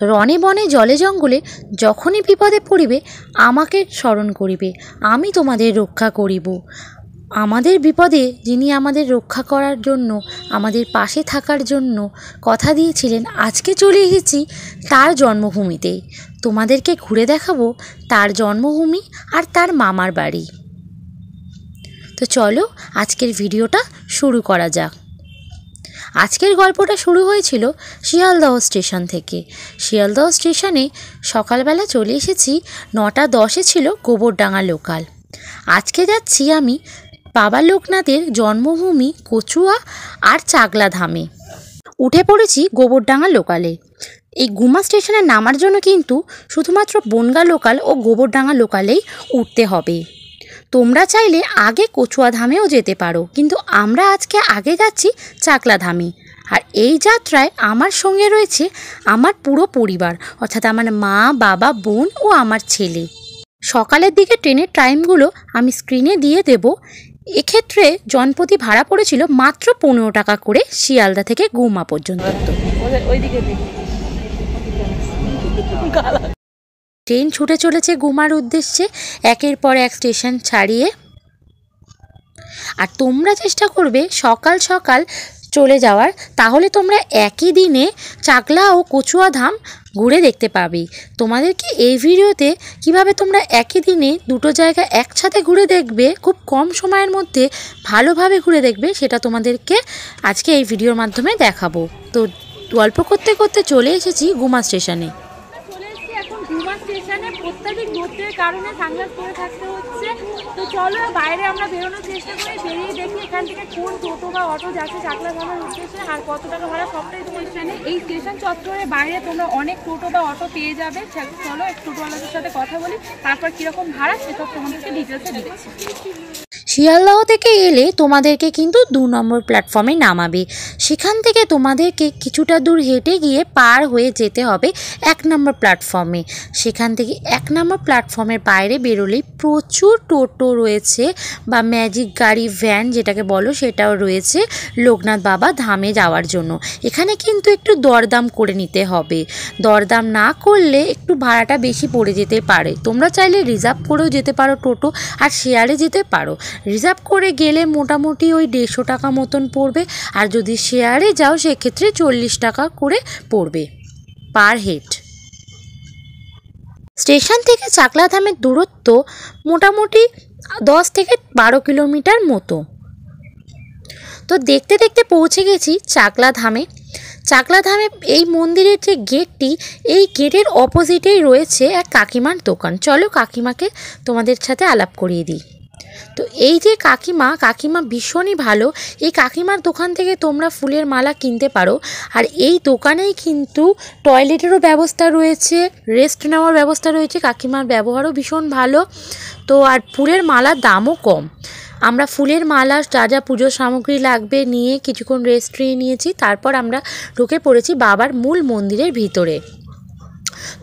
রণে বনে জলে জঙ্গলে যখনই বিপদে পড়িবে আমাকে স্মরণ করিবে, আমি তোমাদের রক্ষা করিব। আমাদের বিপদে যিনি আমাদের রক্ষা করার জন্য, আমাদের পাশে থাকার জন্য কথা দিয়েছিলেন, আজকে চলে এসেছি তার জন্মভূমিতে। তোমাদেরকে ঘুরে দেখাবো তার জন্মভূমি আর তার মামার বাড়ি। তো চলো আজকের ভিডিওটা শুরু করা যাক। আজকের গল্পটা শুরু হয়েছিল শিয়ালদহ স্টেশন থেকে। শিয়ালদহ স্টেশনে সকালবেলা চলে এসেছি, 9:10 ছিল গোবরডাঙ্গা লোকাল। আজকে যাচ্ছি আমি বাবা লোকনাথের জন্মভূমি কচুয়া আর চাকলা ধামে। উঠে পড়েছি গোবরডাঙ্গা লোকালে। এই গুমা স্টেশনে নামার জন্য কিন্তু শুধুমাত্র বনগাঁ লোকাল ও গোবরডাঙ্গা লোকালেই উঠতে হবে। তোমরা চাইলে আগে কচুয়া ধামেও যেতে পারো, কিন্তু আমরা আজকে আগে যাচ্ছি চাকলা ধামে। আর এই যাত্রায় আমার সঙ্গে রয়েছে আমার পুরো পরিবার, অর্থাৎ আমার মা, বাবা, বোন ও আমার ছেলে। সকালের দিকে ট্রেনের টাইমগুলো আমি স্ক্রিনে দিয়ে দেব। এক্ষেত্রে জনপ্রতি ভাড়া পড়েছিল মাত্র 15 টাকা করে শিয়ালদা থেকে গুমা পর্যন্ত। ট্রেন ছুটে চলেছে গুমার উদ্দেশ্যে, একের পর এক স্টেশন ছাড়িয়ে। আর তোমরা চেষ্টা করবে সকাল সকাল চলে যাওয়ার, তাহলে তোমরা একই দিনে চাকলা ও কচুয়া ধাম ঘুরে দেখতে পাবে। তোমাদেরকে এই ভিডিওতে কিভাবে তোমরা একই দিনে দুটো জায়গা একসাথে ঘুরে দেখবে, খুব কম সময়ের মধ্যে ভালোভাবে ঘুরে দেখবে, সেটা তোমাদেরকে আজকে এই ভিডিওর মাধ্যমে দেখাবো। তো গল্প করতে করতে চলে এসেছি গুমা স্টেশনে। গুমা স্টেশনে অত্যাধিক রোদের কারণে সানগ্লাস পরে থাকতে হচ্ছে। তো চলো বাইরে আমরা বেরোনোর চেষ্টা করি, বেরিয়ে দেখি এখান থেকে কোন টোটো বা অটো যাচ্ছে চাকলা ধামের উদ্দেশ্যে আর কত টাকা ভাড়া সবটাই স্টেশনে। এই স্টেশন চত্বরের বাইরে তোমরা অনেক টোটো বা অটো পেয়ে যাবে। চলো এক টোটোওয়ালাদের সাথে কথা বলি, তারপর কীরকম ভাড়া সেসব তোমাদেরকে ডিটেলসে দিচ্ছি। শিয়ালদহ থেকে এলে তোমাদেরকে কিন্তু 2 নম্বর প্ল্যাটফর্মে নামাবে। সেখান থেকে তোমাদেরকে কিছুটা দূর হেঁটে গিয়ে পার হয়ে যেতে হবে 1 নম্বর প্ল্যাটফর্মে। সেখান থেকে 1 নম্বর প্ল্যাটফর্মের বাইরে বেরোলেই প্রচুর টোটো রয়েছে বা ম্যাজিক গাড়ি, ভ্যান যেটাকে বলো, সেটাও রয়েছে লোকনাথ বাবা ধামে যাওয়ার জন্য। এখানে কিন্তু একটু দরদাম করে নিতে হবে, দরদাম না করলে একটু ভাড়াটা বেশি পড়ে যেতে পারে। তোমরা চাইলে রিজার্ভ করেও যেতে পারো টোটো, আর শেয়ারে যেতে পারো। রিজার্ভ করে গেলে মোটামুটি ওই 150 টাকা মতন পড়বে, আর যদি শেয়ারে যাও সেক্ষেত্রে 40 টাকা করে পড়বে পার হেড। স্টেশন থেকে চাকলা ধামের দূরত্ব মোটামুটি 10 থেকে 12 কিলোমিটার মতো। তো দেখতে দেখতে পৌঁছে গেছি চাকলা ধামে। চাকলা ধামে এই মন্দিরের যে গেটটি, এই গেটের অপোজিটেই রয়েছে এক কাকিমার দোকান। চলো কাকিমাকে তোমাদের সাথে আলাপ করিয়ে দিই। তো এই যে কাকিমা ভীষণই ভালো। এই কাকিমার দোকান থেকে তোমরা ফুলের মালা কিনতে পারো। আর এই দোকানেই কিন্তু টয়লেটেরও ব্যবস্থা রয়েছে, রেস্ট নেওয়ার ব্যবস্থা রয়েছে। কাকিমার ব্যবহারও ভীষণ ভালো। তো আর ফুলের মালার দামও কম। আমরা ফুলের মালা যা যা পুজোর সামগ্রী লাগবে নিয়ে কিছুক্ষণ রেস্ট নিয়েছি, তারপর আমরা ঢুকে পড়েছি বাবার মূল মন্দিরের ভিতরে।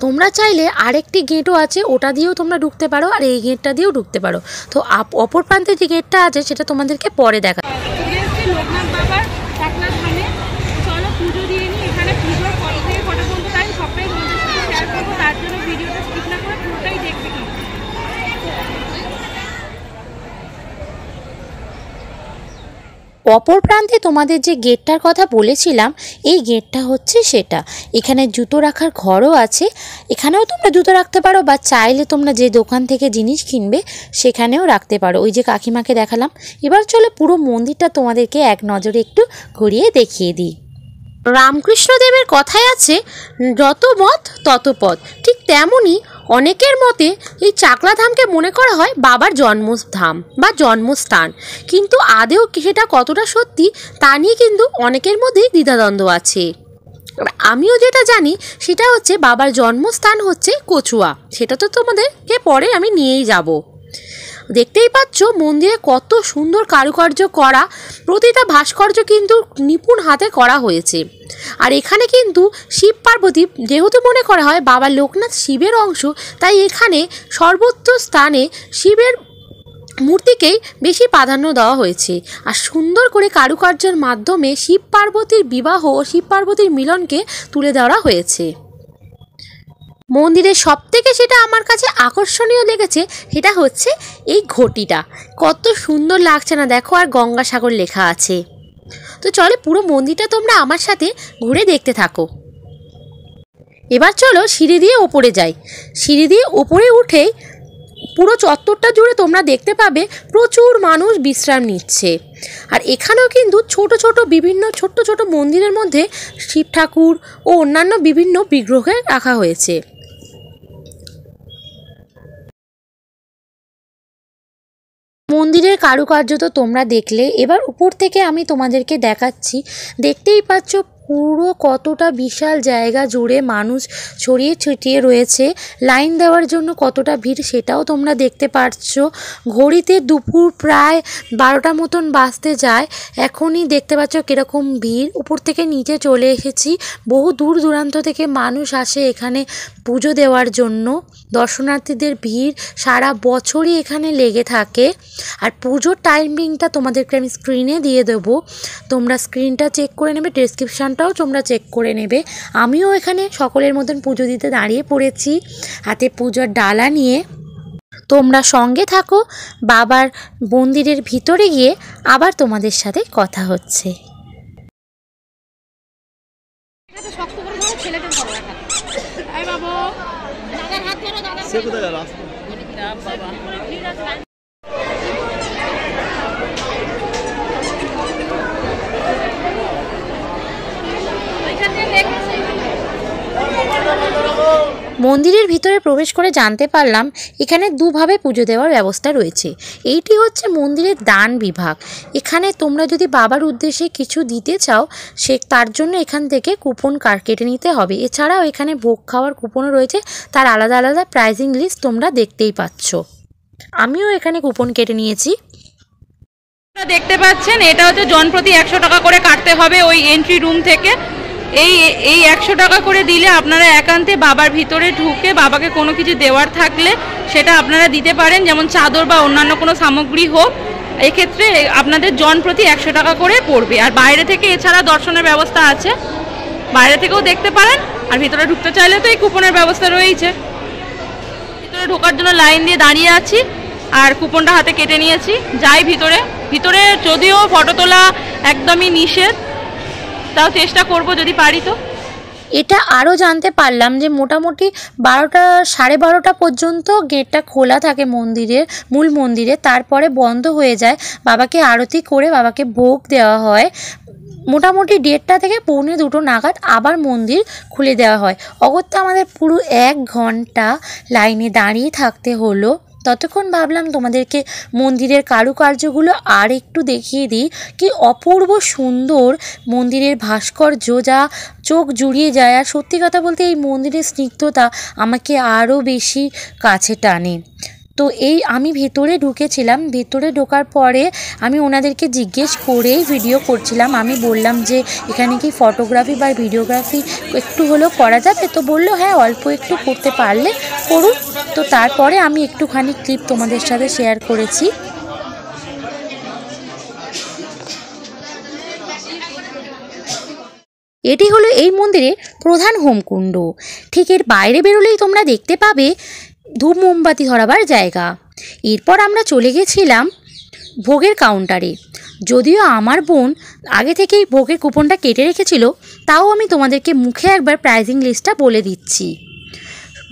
তোমরা চাইলে আরেকটি গেটও আছে, ওটা দিয়েও তোমরা ঢুকতে পারো, আর এই গেটটা দিয়েও ঢুকতে পারো। তো অপর প্রান্তে যে গেটটা আছে সেটা তোমাদেরকে পরে দেখা। লোকনাথ বাবার চাকলা ধামে চলো পুজো দিয়ে নিই। এখানে পুজোর কত থেকে কটা পর্যন্ত টাইম সবটাই তোমাদের সাথে শেয়ার করবো, তার জন্য ভিডিওটা স্কিপ না করে পুরোটাই দেখবে। অপর প্রান্তে তোমাদের যে গেটটার কথা বলেছিলাম, এই গেটটা হচ্ছে সেটা। এখানে জুতো রাখার ঘরও আছে, এখানেও তোমরা জুতো রাখতে পারো, বা চাইলে তোমরা যে দোকান থেকে জিনিস কিনবে সেখানেও রাখতে পারো। ওই যে কাকিমাকে দেখালাম। এবার চলো পুরো মন্দিরটা তোমাদেরকে এক নজরে একটু ঘুরিয়ে দেখিয়ে দিই। রামকৃষ্ণদেবের কথায় আছে, যত মত তত পথ। ঠিক তেমনই অনেকের মতে এই চাকলা ধামকে মনে করা হয় বাবার জন্মধাম বা জন্মস্থান, কিন্তু আদেও সেটা কতটা সত্যি তা নিয়ে কিন্তু অনেকের মধ্যেই দ্বিধাদ্বন্দ্ব আছে। আমিও যেটা জানি সেটা হচ্ছে বাবার জন্মস্থান হচ্ছে কচুয়া। সেটা তো তোমাদেরকে পরে আমি নিয়েই যাব। দেখতেই পাচ্ছ মন্দিরে কত সুন্দর কারুকার্য করা, প্রতিটা ভাস্কর্য কিন্তু নিপুণ হাতে করা হয়েছে। আর এখানে কিন্তু শিব পার্বতী, যেহেতু মনে করা হয় বাবা লোকনাথ শিবের অংশ, তাই এখানে সর্বোচ্চ স্থানে শিবের মূর্তিকেই বেশি প্রাধান্য দেওয়া হয়েছে। আর সুন্দর করে কারুকার্যের মাধ্যমে শিব পার্বতীর বিবাহ ও শিব পার্বতীর মিলনকে তুলে ধরা হয়েছে। মন্দিরের সবথেকে যেটা আমার কাছে আকর্ষণীয় লেগেছে সেটা হচ্ছে এই ঘটিটা। কত সুন্দর লাগছে না দেখো, আর গঙ্গাসাগর লেখা আছে। তো চলো পুরো মন্দিরটা তোমরা আমার সাথে ঘুরে দেখতে থাকো। এবার চলো সিঁড়ি দিয়ে ওপরে যাই। সিঁড়ি দিয়ে ওপরে উঠেই পুরো চত্বরটা জুড়ে তোমরা দেখতে পাবে প্রচুর মানুষ বিশ্রাম নিচ্ছে। আর এখানেও কিন্তু ছোট ছোট মন্দিরের মধ্যে শিব ঠাকুর ও অন্যান্য বিভিন্ন বিগ্রহে রাখা হয়েছে। মন্দিরের কারুকার্য তো তোমরা দেখলে, এবার উপর থেকে আমি তোমাদেরকে দেখাচ্ছি। দেখতেই পাচ্ছ পুরো কতটা বিশাল জায়গা জুড়ে মানুষ ছড়িয়ে ছিটিয়ে রয়েছে। লাইন দেওয়ার জন্য কতটা ভিড় সেটাও তোমরা দেখতে পাচ্ছ। ঘড়িতে দুপুর প্রায় 12টা মতন বাজতে যায়। এখনই দেখতে পাচ্ছ কীরকম ভিড়। উপর থেকে নিচে চলে এসেছি। বহু দূর দূরান্ত থেকে মানুষ আসে এখানে পুজো দেওয়ার জন্য। দর্শনার্থীদের ভিড় সারা বছরই এখানে লেগে থাকে। আর পুজোর টাইমিংটা তোমাদেরকে আমি স্ক্রিনে দিয়ে দেবো, তোমরা স্ক্রিনটা চেক করে নেবে, ডেসক্রিপশানটাও তোমরা চেক করে নেবে। আমিও এখানে সকলের মতন পুজো দিতে দাঁড়িয়ে পড়েছি হাতে পুজোর ডালা নিয়ে। তোমরা সঙ্গে থাকো, বাবার মন্দিরের ভিতরে গিয়ে আবার তোমাদের সাথে কথা হচ্ছে। মন্দিরের ভিতরে প্রবেশ করে জানতে পারলাম এখানে দুভাবে পুজো দেওয়ার ব্যবস্থা রয়েছে। এইটি হচ্ছে মন্দিরের দান বিভাগ। এখানে তোমরা যদি বাবার উদ্দেশ্যে কিছু দিতে চাও তার জন্য এখান থেকে কুপন কার্ড কেটে নিতে হবে। এছাড়াও এখানে ভোগ খাওয়ার কুপনও রয়েছে, তার আলাদা আলাদা প্রাইজিং লিস্ট তোমরা দেখতেই পাচ্ছ। আমিও এখানে কুপন কেটে নিয়েছি। দেখতে পাচ্ছেন এটা হচ্ছে জনপ্রতি 100 টাকা করে কাটতে হবে ওই এন্ট্রি রুম থেকে। এই 100 টাকা করে দিলে আপনারা একান্তে বাবার ভিতরে ঢুকে বাবাকে কোনো কিছু দেওয়ার থাকলে সেটা আপনারা দিতে পারেন, যেমন চাদর বা অন্যান্য কোনো সামগ্রী হোক। এক্ষেত্রে আপনাদের জনপ্রতি 100 টাকা করে পড়বে। আর বাইরে থেকে এছাড়া দর্শনের ব্যবস্থা আছে, বাইরে থেকেও দেখতে পারেন। আর ভিতরে ঢুকতে চাইলে তো এই কুপনের ব্যবস্থা রয়েছে। ভিতরে ঢোকার জন্য লাইন দিয়ে দাঁড়িয়ে আছি আর কুপনটা হাতে কেটে নিয়েছি। যাই ভিতরে যদিও ফটো তোলা একদমই নিষেধ, তাও চেষ্টা করব যদি পারি। তো এটা আরও জানতে পারলাম যে মোটামুটি 12টা 12:30 পর্যন্ত গেটটা খোলা থাকে মন্দিরের, মূল মন্দিরে। তারপরে বন্ধ হয়ে যায়। বাবাকে আরতি করে বাবাকে ভোগ দেওয়া হয়। মোটামুটি 1:30 থেকে 1:45 নাগাদ আবার মন্দির খুলে দেওয়া হয়। অগত্যা আমাদের পুরো 1 ঘন্টা লাইনে দাঁড়িয়ে থাকতে হলো। ততক্ষণ ভাবলাম তোমাদেরকে মন্দিরের কারুকার্যগুলো আর একটু দেখিয়ে দিই। কি অপূর্ব সুন্দর মন্দিরের ভাস্কর্য, যা চোখ জুড়িয়ে যায়। আর সত্যি কথা বলতে এই মন্দিরের স্নিগ্ধতা আমাকে আরও বেশি কাছে টানে। তো আমি ভেতরে ঢুকেছিলাম। ভেতরে ঢোকার পরে আমি ওনাদেরকে জিজ্ঞেস করেই ভিডিও করছিলাম। আমি বললাম যে এখানে কি ফটোগ্রাফি বা ভিডিওগ্রাফি একটু হলেও করা যাবে? তো বললো হ্যাঁ, অল্প একটু করতে পারলে করুন। তো তারপরে আমি একটুখানি ক্লিপ তোমাদের সাথে শেয়ার করেছি। এটি হলো এই মন্দিরের প্রধান হোমকুণ্ড। ঠিক এর বাইরে বেরোলেই তোমরা দেখতে পাবে ধূপ মোমবাতি ধরাবার জায়গা। এরপর আমরা চলে গেছিলাম ভোগের কাউন্টারে। যদিও আমার বোন আগে থেকেই ভোগের কুপনটা কেটে রেখেছিল, তাও আমি তোমাদেরকে মুখে একবার প্রাইজিং লিস্টটা বলে দিচ্ছি।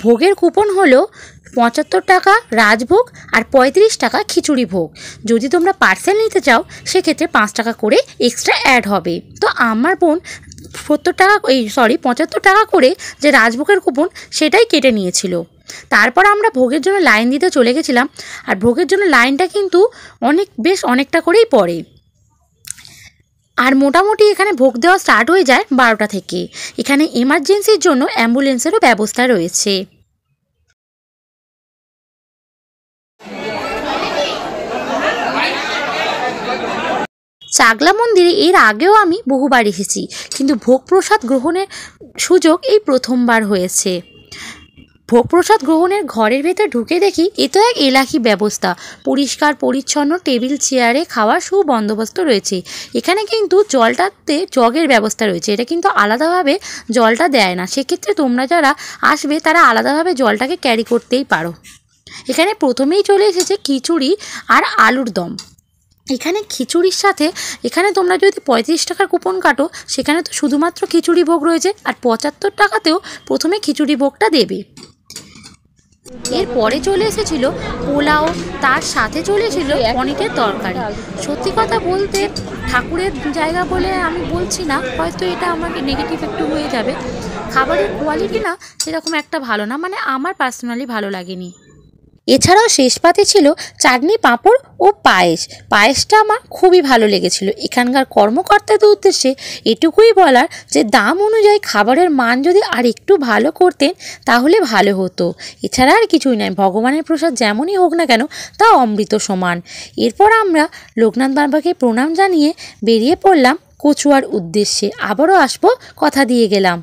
ভোগের কুপন হলো 75 টাকা রাজভোগ আর 35 টাকা খিচুড়ি ভোগ। যদি তোমরা পার্সেল নিতে চাও সেক্ষেত্রে 5 টাকা করে এক্সট্রা অ্যাড হবে। তো আমার বোন 75 টাকা করে যে রাজভোগের কুপন সেটাই কেটে নিয়েছিল। তারপর আমরা ভোগের জন্য লাইন দিতে চলে গেছিলাম। আর ভোগের জন্য লাইনটা কিন্তু অনেকটা করেই পড়ে। আর মোটামুটি এখানে ভোগ দেওয়া স্টার্ট হয়ে যায় 12টা থেকে। এখানে এমার্জেন্সির জন্য অ্যাম্বুলেন্সেরও ব্যবস্থা রয়েছে। চাগলা মন্দিরে এর আগেও আমি বহুবার এসেছি, কিন্তু ভোগ প্রসাদ গ্রহণের সুযোগ এই প্রথমবার হয়েছে। ভোগ প্রসাদ গ্রহণের ঘরের ভেতর ঢুকে দেখি এ তো এক এলাহি ব্যবস্থা। পরিষ্কার পরিচ্ছন্ন টেবিল চেয়ারে খাওয়ার সুবন্দোবস্ত রয়েছে। এখানে কিন্তু জলটাতে জগের ব্যবস্থা রয়েছে, এটা কিন্তু আলাদাভাবে জলটা দেয় না। সেক্ষেত্রে তোমরা যারা আসবে তারা আলাদাভাবে জলটাকে ক্যারি করতেই পারো। এখানে প্রথমেই চলে এসেছে খিচুড়ি আর আলুর দম। এখানে খিচুড়ির সাথে এখানে তোমরা যদি 35 টাকার কুপন কাটো সেখানে তো শুধুমাত্র খিচুড়ি ভোগ রয়েছে, আর 75 টাকাতেও প্রথমে খিচুড়ি ভোগটা দেবে। এরপরে চলে এসেছিল পোলাও, তার সাথে চলে এসেছিল পনিরের তরকারি। সত্যি কথা বলতে ঠাকুরের জায়গা বলে আমি বলছি না, হয়তো এটা আমাকে নেগেটিভ একটু হয়ে যাবে। খাবারের কোয়ালিটি না সেরকম একটা ভালো না, মানে আমার পার্সোনালি ভালো লাগেনি। এছাড়াও শেষ পাতে ছিল চাটনি, পাঁপড় ও পায়েস। পায়েসটা আমার খুবই ভালো লেগেছিল। এখানকার কর্মকর্তাদের উদ্দেশ্যে এটুকুই বলার যে দাম অনুযায়ী খাবারের মান যদি আর একটু ভালো করতেন তাহলে ভালো হতো। এছাড়া আর কিছুই নয়, ভগবানের প্রসাদ যেমনই হোক না কেন তা অমৃত সমান। এরপর আমরা লোকনাথ বাবাকে প্রণাম জানিয়ে বেরিয়ে পড়লাম কচুয়ার উদ্দেশ্যে। আবারও আসবো কথা দিয়ে গেলাম।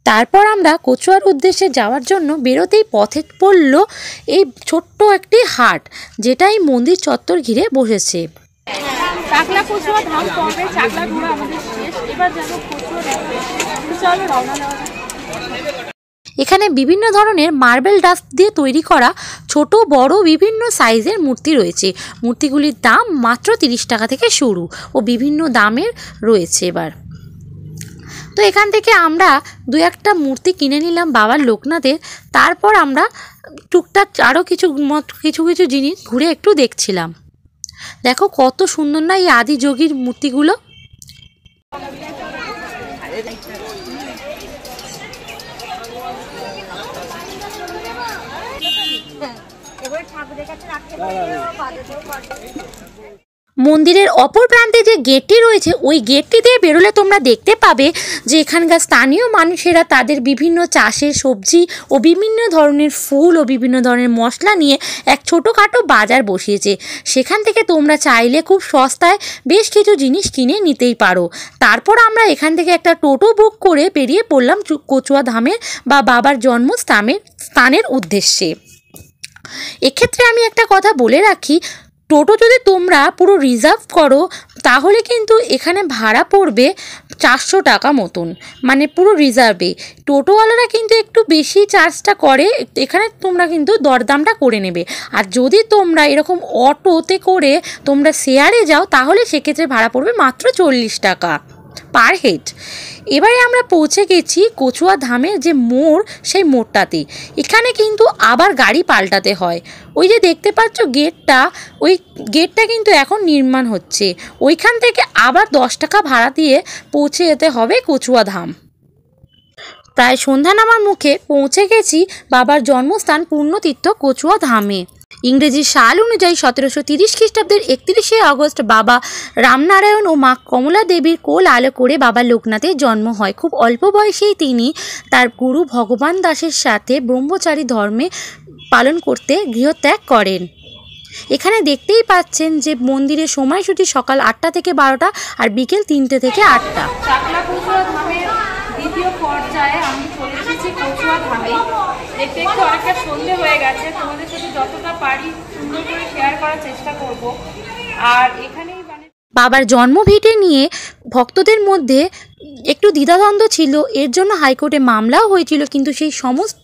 তারপর আমরা কচুয়ার উদ্দেশ্যে যাওয়ার জন্য বেরোতেই পথে পড়ল এই ছোট্ট একটি হাট, যেটা এই মন্দির চত্বর ঘিরে বসেছে। চাকলা কচুয়া ধাম পর্বে চাকলা ঘোরা আমাদের শেষ, এবার যাবো কচুয়া দেখতে। চলো রওনা দেওয়া যাক। এখানে বিভিন্ন ধরনের মার্বেল ডাস্ট দিয়ে তৈরি করা ছোট বড় বিভিন্ন সাইজের মূর্তি রয়েছে। মূর্তিগুলির দাম মাত্র 30 টাকা থেকে শুরু ও বিভিন্ন দামের রয়েছে। এবার তো এখান থেকে আমরা দু একটা মূর্তি কিনে নিলাম বাবার লোকনাথের। তারপর আমরা টুকটাক আরও কিছু কিছু জিনিস ঘুরে একটু দেখছিলাম। দেখো কত সুন্দর না এই আদি যোগীর মূর্তিগুলো। মন্দিরের অপর প্রান্তে যে গেটটি রয়েছে ওই গেটটি দিয়ে বেরোলে তোমরা দেখতে পাবে যে এখানকার স্থানীয় মানুষেরা তাদের বিভিন্ন চাষের সবজি ও বিভিন্ন ধরনের ফুল ও বিভিন্ন ধরনের মশলা নিয়ে এক ছোটোখাটো বাজার বসিয়েছে। সেখান থেকে তোমরা চাইলে খুব সস্তায় বেশ কিছু জিনিস কিনে নিতেই পারো। তারপর আমরা এখান থেকে একটা টোটো বুক করে বেরিয়ে পড়লাম কচুয়া ধামের বা বাবার জন্মস্থানের উদ্দেশ্যে। এক্ষেত্রে আমি একটা কথা বলে রাখি, টোটো যদি তোমরা পুরো রিজার্ভ করো তাহলে কিন্তু এখানে ভাড়া পড়বে 400 টাকা মতন, মানে পুরো রিজার্ভে। টোটোওয়ালারা কিন্তু একটু বেশি চার্জটা করে, এখানে তোমরা কিন্তু দরদামটা করে নেবে। আর যদি তোমরা এরকম অটোতে করে তোমরা শেয়ারে যাও তাহলে সেক্ষেত্রে ভাড়া পড়বে মাত্র 40 টাকা পার হেড। এবারে আমরা পৌঁছে গেছি কচুয়া ধামের যে মোড়, সেই মোড়টাতে। এখানে কিন্তু আবার গাড়ি পাল্টাতে হয়। ওই যে দেখতে পাচ্ছ গেটটা, ওই গেটটা কিন্তু এখন নির্মাণ হচ্ছে। ওইখান থেকে আবার 10 টাকা ভাড়া দিয়ে পৌঁছে যেতে হবে কচুয়া ধাম। প্রায় সন্ধ্যা নামার মুখে পৌঁছে গেছি বাবার জন্মস্থান পুণ্যতীর্থ কচুয়া ধামে। ইংরেজি সাল অনুযায়ী 1730 খ্রিস্টাব্দের 31শে আগস্ট বাবা রামনারায়ণ ও মা কমলা দেবীর কোল আলো করে বাবা লোকনাথের জন্ম হয়। খুব অল্প বয়সেই তিনি তার গুরু ভগবান দাসের সাথে ব্রহ্মচারী ধর্মে পালন করতে গৃহত্যাগ করেন। এখানে দেখতেই পাচ্ছেন যে মন্দিরের সময়সূচি সকাল 8টা থেকে 12টা আর বিকেল 3টে থেকে 8টা। চাকলা কচুয়া ধামের দ্বিতীয় পর্যায়ে আমি চলে এসেছি কচুয়া ধামে। দেখতে একটু অনেকটা সন্ধে হয়ে গেছে, তোমাদের সাথে যতটা পারি সুন্দর করে শেয়ার করার চেষ্টা করব। আর এখানেই মানে বাবার জন্মভিটে নিয়ে ভক্তদের মধ্যে একটু দ্বিধাদ্বন্দ্ব ছিল, এর জন্য হাইকোর্টে মামলাও হয়েছিল। কিন্তু সেই সমস্ত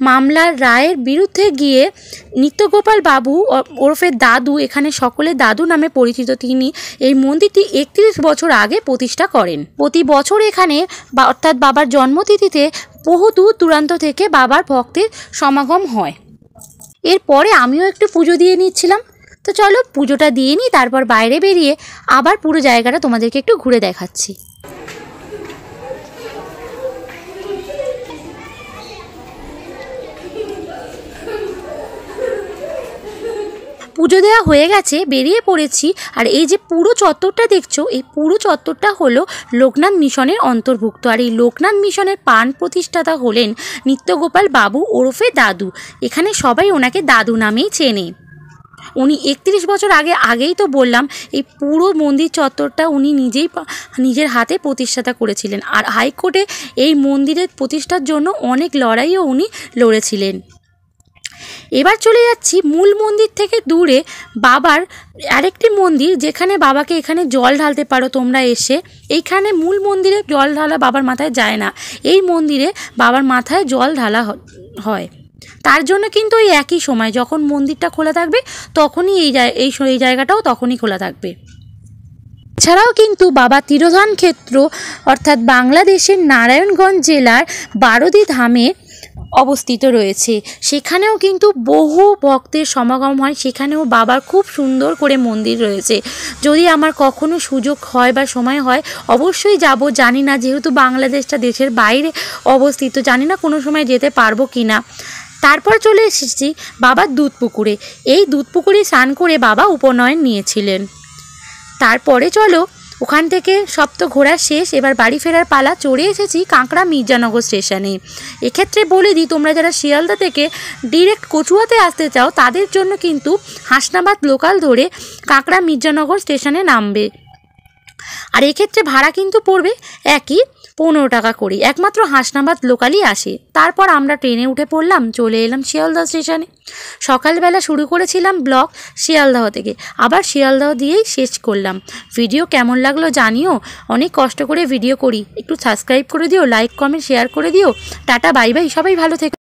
মামলার রায়ের বিরুদ্ধে গিয়ে নিত্যগোপাল বাবু ওরফে দাদু, এখানে সকলে দাদু নামে পরিচিত, তিনি এই মন্দিরটি 31 বছর আগে প্রতিষ্ঠা করেন। প্রতি বছর এখানে অর্থাৎ বাবার জন্মতিথিতে বহু দূর দূরান্ত থেকে বাবার ভক্তের সমাগম হয়। এরপরে আমিও একটু পুজো দিয়ে নিচ্ছিলাম। তো চলো পুজোটা দিয়ে নিই, তারপর বাইরে বেরিয়ে আবার পুরো জায়গাটা তোমাদেরকে একটু ঘুরে দেখাচ্ছি। পুজো দেওয়া হয়ে গেছে, বেরিয়ে পড়েছি। আর এই যে পুরো চত্বরটা দেখছো, এই পুরো চত্বরটা হলো লোকনাথ মিশনের অন্তর্ভুক্ত। আর এই লোকনাথ মিশনের প্রাণ প্রতিষ্ঠাতা হলেন নিত্যগোপাল বাবু ওরফে দাদু। এখানে সবাই ওনাকে দাদু নামেই চেনে। উনি 31 বছর আগেই তো বললাম এই পুরো মন্দির চত্বরটা উনি নিজের হাতে প্রতিষ্ঠাতা করেছিলেন। আর হাইকোর্টে এই মন্দিরের প্রতিষ্ঠার জন্য অনেক লড়াইও উনি লড়েছিলেন। এবার চলে যাচ্ছি মূল মন্দির থেকে দূরে বাবার আরেকটি মন্দির, যেখানে বাবাকে এখানে জল ঢালতে পারো তোমরা এসে। এইখানে মূল মন্দিরে জল ঢালা বাবার মাথায় যায় না, এই মন্দিরে বাবার মাথায় জল ঢালা হয়। তার জন্য কিন্তু এই একই সময় যখন মন্দিরটা খোলা থাকবে তখনই এই জায়গাটাও তখনই খোলা থাকবে। এছাড়াও কিন্তু বাবা তিরোধান ক্ষেত্র অর্থাৎ বাংলাদেশের নারায়ণগঞ্জ জেলার বারোদি ধামে অবস্থিত রয়েছে, সেখানেও কিন্তু বহু ভক্তের সমাগম হয়। সেখানেও বাবার খুব সুন্দর করে মন্দির রয়েছে। যদি আমার কখনো সুযোগ হয় বা সময় হয় অবশ্যই যাব, জানি না যেহেতু বাংলাদেশটা দেশের বাইরে অবস্থিত, জানি না কোনো সময় যেতে পারবো কি না। তারপর চলে এসেছি বাবার দুধপুকুরে। এই দুধপুকুরে স্নান করে বাবা উপনয়ন নিয়েছিলেন। তারপরে চলো ওখান থেকে সব তো ঘোরা শেষ, এবার বাড়ি ফেরার পালা। চড়ে এসেছি কাঁকড়া মির্জানগর স্টেশনে। এক্ষেত্রে বলে দিই, তোমরা যারা শিয়ালদা থেকে ডিরেক্ট কচুয়াতে আসতে চাও তাদের জন্য কিন্তু হাসনাবাদ লোকাল ধরে কাঁকড়া মির্জানগর স্টেশনে নামবে। আর এক্ষেত্রে ভাড়া কিন্তু পড়বে একই 15 টাকা করে, একমাত্র হাসনাবাদ লোকালই আসে। তারপর আমরা ট্রেনে উঠে পড়লাম, চলে এলাম শিয়ালদা স্টেশনে। সকালবেলা শুরু করেছিলাম ব্লগ শিয়ালদহ থেকে, আবার শিয়ালদহ দিয়েই শেষ করলাম। ভিডিও কেমন লাগলো জানিও, অনেক কষ্ট করে ভিডিও করি, একটু সাবস্ক্রাইব করে দিও, লাইক কমেন্ট শেয়ার করে দিও। টাটা বাই বাই, সবাই ভালো থেকো।